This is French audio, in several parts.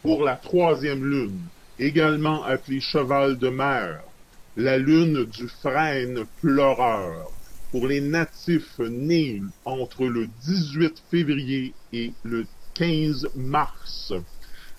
Pour la troisième lune, également appelée cheval de mer, la lune du frêne pleureur, pour les natifs nés entre le 18 février et le 15 mars.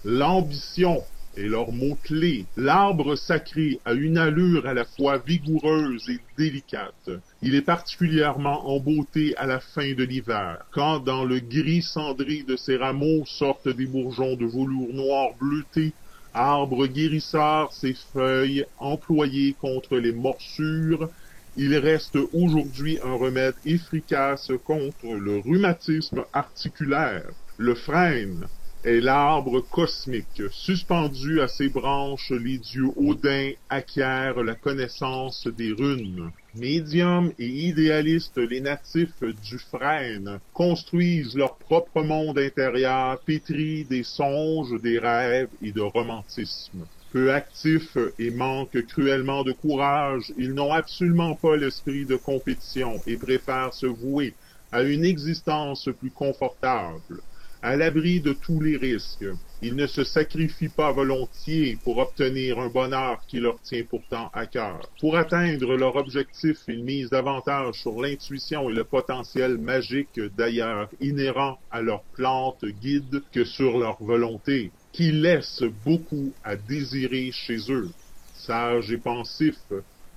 L'ambition est leur mot-clé. L'arbre sacré a une allure à la fois vigoureuse et délicate. Il est particulièrement en beauté à la fin de l'hiver, quand dans le gris cendré de ses rameaux sortent des bourgeons de velours noir bleuté. Arbre guérisseur, ses feuilles employées contre les morsures, il reste aujourd'hui un remède efficace contre le rhumatisme articulaire. Le frêne est l'arbre cosmique. Suspendu à ses branches, les dieux Odin acquièrent la connaissance des runes. Médiums et idéalistes, les natifs du frêne construisent leur propre monde intérieur, pétri des songes, des rêves et de romantisme. Peu actifs et manquent cruellement de courage, ils n'ont absolument pas l'esprit de compétition et préfèrent se vouer à une existence plus confortable. À l'abri de tous les risques, ils ne se sacrifient pas volontiers pour obtenir un bonheur qui leur tient pourtant à cœur. Pour atteindre leur objectif, ils misent davantage sur l'intuition et le potentiel magique d'ailleurs inhérent à leur plante guide que sur leur volonté, qui laisse beaucoup à désirer chez eux. Sages et pensifs,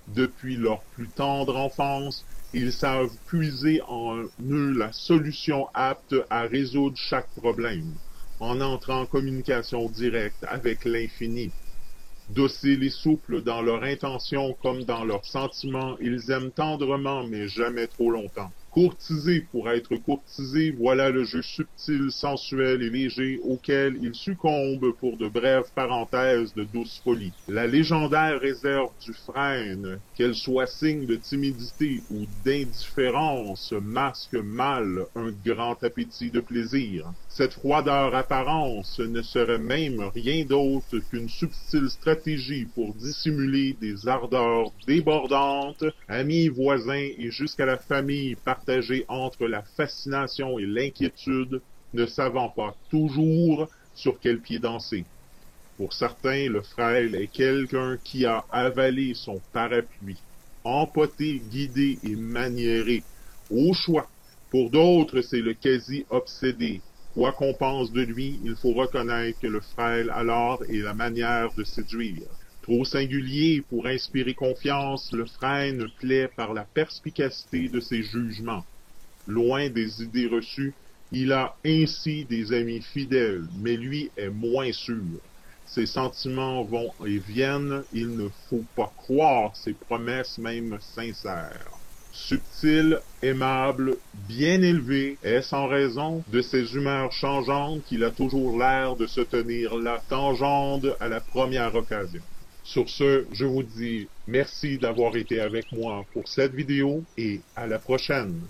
depuis leur plus tendre enfance, ils savent puiser en eux la solution apte à résoudre chaque problème, en entrant en communication directe avec l'infini. Dociles et souples dans leur intention comme dans leurs sentiments, ils aiment tendrement mais jamais trop longtemps. Courtisés pour être courtisés, voilà le jeu subtil, sensuel et léger auquel ils succombent pour de brèves parenthèses de douce folie. La légendaire réserve du frêne, qu'elle soit signe de timidité ou d'indifférence, masque mal un grand appétit de plaisir. Cette froideur apparence ne serait même rien d'autre qu'une subtile stratégie pour dissimuler des ardeurs débordantes, amis, voisins et jusqu'à la famille partagée entre la fascination et l'inquiétude, ne savant pas toujours sur quel pied danser. Pour certains, le frêle est quelqu'un qui a avalé son parapluie, empoté, guidé et maniéré, au choix. Pour d'autres, c'est le quasi-obsédé. Quoi qu'on pense de lui, il faut reconnaître que le frêle alors est la manière de séduire. Trop singulier pour inspirer confiance, le frêne plaît par la perspicacité de ses jugements. Loin des idées reçues, il a ainsi des amis fidèles, mais lui est moins sûr. Ses sentiments vont et viennent, il ne faut pas croire ses promesses même sincères. Subtil, aimable, bien élevé, est-ce en raison de ses humeurs changeantes qu'il a toujours l'air de se tenir là, tangente à la première occasion. Sur ce, je vous dis merci d'avoir été avec moi pour cette vidéo et à la prochaine.